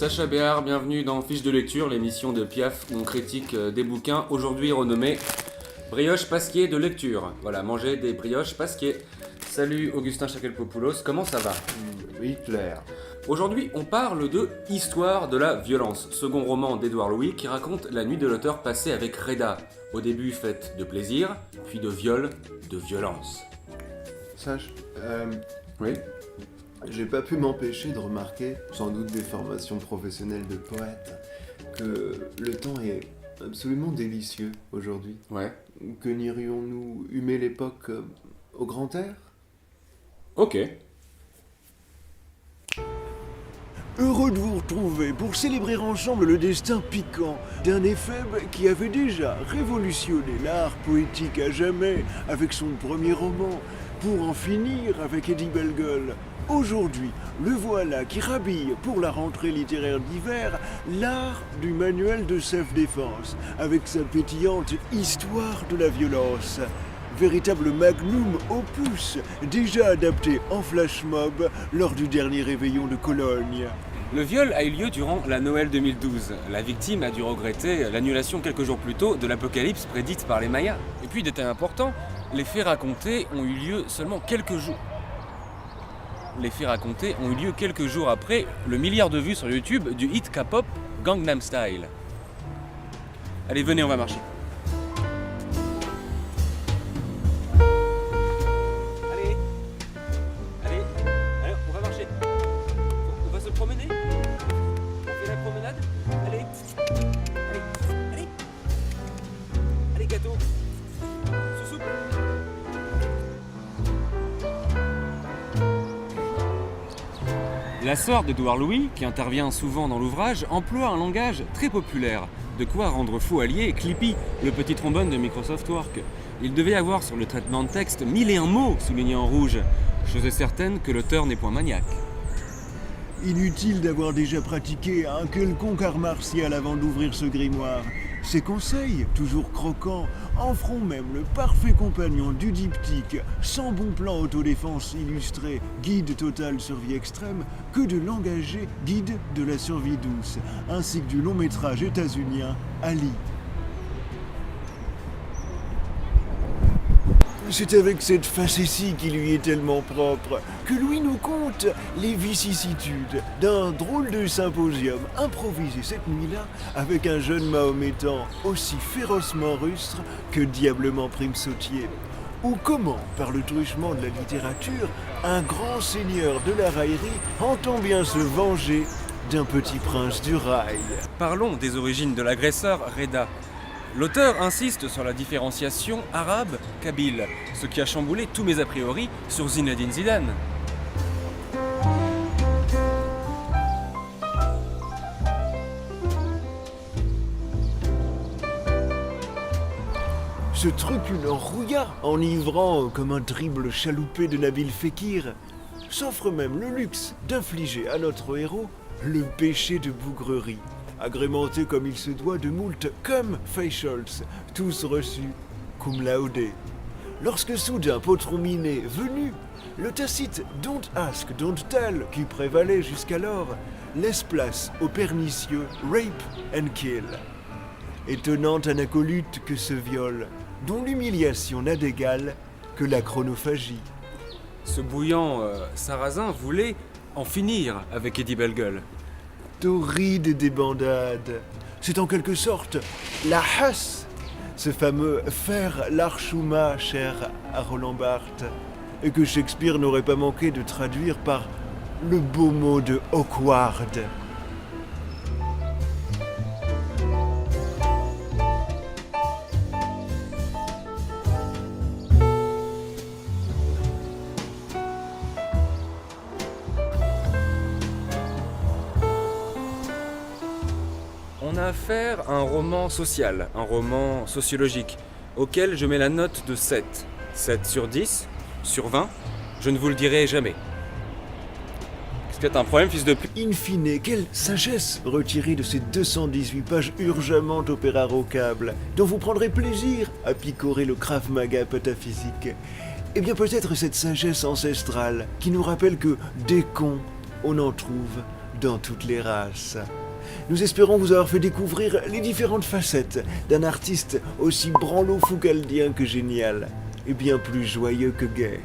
Sacha Béard, bienvenue dans Fiche de lecture, l'émission de Piaf où on critique des bouquins, aujourd'hui renommés Brioche Pasquier de lecture. Voilà, manger des brioches Pasquier. Salut Augustin Chakelpopoulos, comment ça va? Hitler. Aujourd'hui, on parle de Histoire de la violence, second roman d'Édouard Louis qui raconte la nuit de l'auteur passée avec Reda, au début faite de plaisir, puis de viol, de violence. Sach, Oui. j'ai pas pu m'empêcher de remarquer, sans doute des formations professionnelles de poète, que le temps est absolument délicieux aujourd'hui. Ouais. Que n'irions-nous humer l'époque au grand air? Ok. Heureux de vous retrouver pour célébrer ensemble le destin piquant d'un éphèbe qui avait déjà révolutionné l'art poétique à jamais avec son premier roman, pour en finir avec Eddie Bellegueule. Aujourd'hui, le voilà qui rhabille pour la rentrée littéraire d'hiver l'art du manuel de self-défense avec sa pétillante Histoire de la violence. Véritable magnum opus, déjà adapté en flash mob lors du dernier réveillon de Cologne. Le viol a eu lieu durant la Noël 2012. La victime a dû regretter l'annulation quelques jours plus tôt de l'apocalypse prédite par les Mayas. Et puis, détail important, les faits racontés ont eu lieu seulement quelques jours. Les faits racontés ont eu lieu quelques jours après le milliard de vues sur YouTube du hit K-pop Gangnam Style. Allez, venez, on va marcher. Allez, on va marcher. On va se promener. On fait la promenade. Allez, allez. Allez, gâteau. Sous soupe. La sœur d'Édouard Louis, qui intervient souvent dans l'ouvrage, emploie un langage très populaire, de quoi rendre fou allié Clippy, le petit trombone de Microsoft Work. Il devait avoir sur le traitement de texte 1001 mots soulignés en rouge, chose est certaine que l'auteur n'est point maniaque. Inutile d'avoir déjà pratiqué un quelconque art martial avant d'ouvrir ce grimoire. Ses conseils, toujours croquants, en feront même le parfait compagnon du diptyque sans bon plan autodéfense illustré, guide total survie extrême, que de l'engagé guide de la survie douce, ainsi que du long métrage états-unien Ali. C'est avec cette facétie qui lui est tellement propre que Louis nous conte les vicissitudes d'un drôle de symposium improvisé cette nuit-là avec un jeune mahométan aussi férocement rustre que diablement prime sautier. Ou comment, par le truchement de la littérature, un grand seigneur de la raillerie entend bien se venger d'un petit prince du rail. Parlons des origines de l'agresseur Reda. L'auteur insiste sur la différenciation arabe-kabyle, ce qui a chamboulé tous mes a priori sur Zinedine Zidane. Ce truculent rouillard, enivrant comme un dribble chaloupé de Nabil Fekir, s'offre même le luxe d'infliger à notre héros le péché de bougrerie, agrémenté comme il se doit de moult comme facials, tous reçus cum laude. Lorsque soudain Potron Minet venu, le tacite don't ask, don't tell qui prévalait jusqu'alors, laisse place au pernicieux rape and kill. Étonnante anacolute que ce viol, dont l'humiliation n'a d'égal que la chronophagie. Ce bouillant sarrasin voulait en finir avec Eddie Bellegueule. Torride débandade. C'est en quelque sorte la Huss, ce fameux faire l'archuma cher à Roland Barthes, et que Shakespeare n'aurait pas manqué de traduire par le beau mot de awkward. On a affaire à un roman social, un roman sociologique, auquel je mets la note de 7. 7 sur 10, sur 20, je ne vous le dirai jamais. Est-ce que t'as un problème, fils de pute? In fine, quelle sagesse retirée de ces 218 pages urgemment opérarocables, dont vous prendrez plaisir à picorer le Krav Maga pataphysique. Eh bien peut-être cette sagesse ancestrale qui nous rappelle que des cons, on en trouve dans toutes les races. Nous espérons vous avoir fait découvrir les différentes facettes d'un artiste aussi branlo-foucaldien que génial, et bien plus joyeux que gai.